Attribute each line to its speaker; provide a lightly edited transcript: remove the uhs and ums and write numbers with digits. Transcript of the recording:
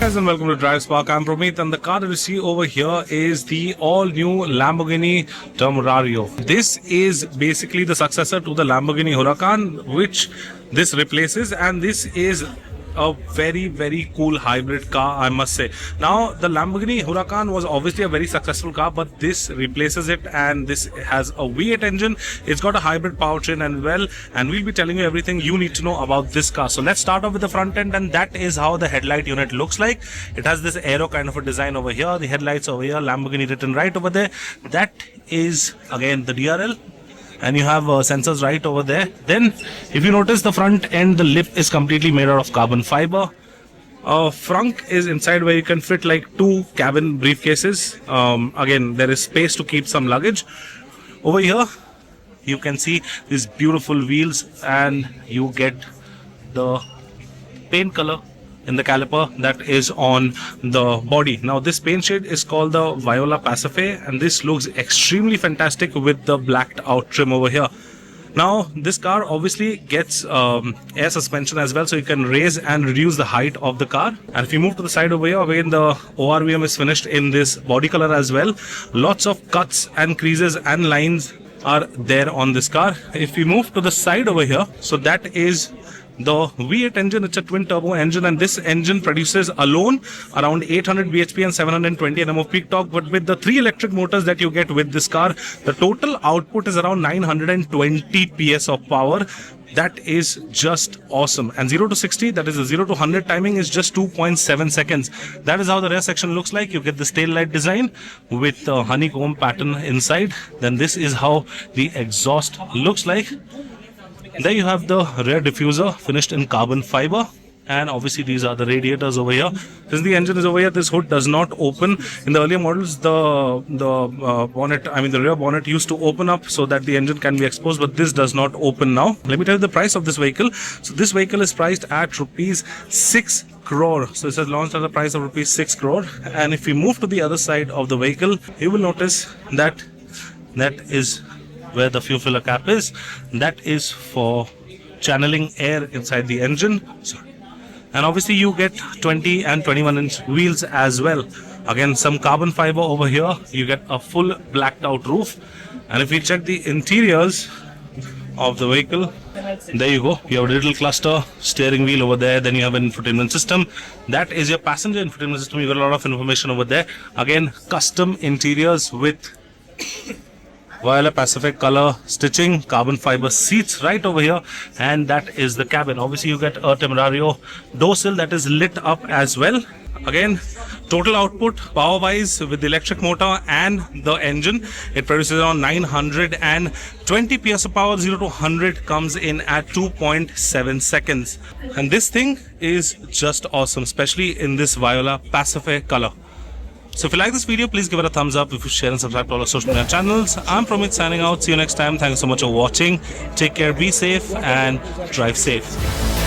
Speaker 1: guys and welcome to DriveSpark. I'm Promit and the car that you see over here is the all-new Lamborghini Temerario. This is basically the successor to the Lamborghini Huracán, which this replaces, and this is a very cool hybrid car, I must say. Now, the Lamborghini Huracán was obviously a very successful car, but this replaces it, and this has a V8 engine. It's got a hybrid powertrain and we'll be telling you everything you need to know about this car. So let's start off with the front end, and that is how the headlight unit looks like. It has this aero kind of a design over here, the headlights over here, Lamborghini written right over there. That is again the DRL. And you have sensors right over there. Then if you notice, the front end, the lip is completely made out of carbon fiber. Frunk is inside where you can fit like 2 cabin briefcases. Again, there is space to keep some luggage. Over here you can see these beautiful wheels, and you get the paint color in the caliper that is on the body. Now this paint shade is called the Viola Pacific, and this looks extremely fantastic with the blacked out trim over here. Now this car obviously gets air suspension as well, so you can raise and reduce the height of the car. And if you move to the side over here, again the ORVM is finished in this body color as well. Lots of cuts and creases and lines are there on this car. If we move to the side over here, so that is the V8 engine. It's a twin turbo engine, and this engine produces alone around 800 bhp and 720 Nm of peak torque. But with the 3 electric motors that you get with this car, the total output is around 920 PS of power. That is just awesome. And 0 to 60, that is the 0 to 100 timing, is just 2.7 seconds. That is how the rear section looks like. You get this tail light design with the honeycomb pattern inside. Then this is how the exhaust looks like. There you have the rear diffuser finished in carbon fiber, and obviously these are the radiators over here. Since the engine is over here, this hood does not open. In the earlier models, the rear bonnet used to open up so that the engine can be exposed, but this does not open now. Let me tell you the price of this vehicle. So this vehicle is priced at rupees 6 crore. So it has launched at a price of rupees 6 crore. And if we move to the other side of the vehicle, you will notice that is where the fuel filler cap is. That is for channeling air inside the engine. And obviously you get 20 and 21 inch wheels as well. Again, some carbon fiber over here. You get a full blacked out roof. And if we check the interiors of the vehicle, there you go. You have a little cluster steering wheel over there. Then you have an infotainment system. That is your passenger infotainment system. You got a lot of information over there. Again, custom interiors with Viola Pacific color stitching, carbon fiber seats right over here, and that is the cabin. Obviously you get a Temerario door sill that is lit up as well. Again, total output power wise with the electric motor and the engine, it produces around 920 PS of power. 0 to 100 comes in at 2.7 seconds. And this thing is just awesome, especially in this Viola Pacific color. So if you like this video, please give it a thumbs up. If you share and subscribe to all our social media channels. I'm Promit signing out. See you next time. Thank you so much for watching. Take care, be safe, and drive safe.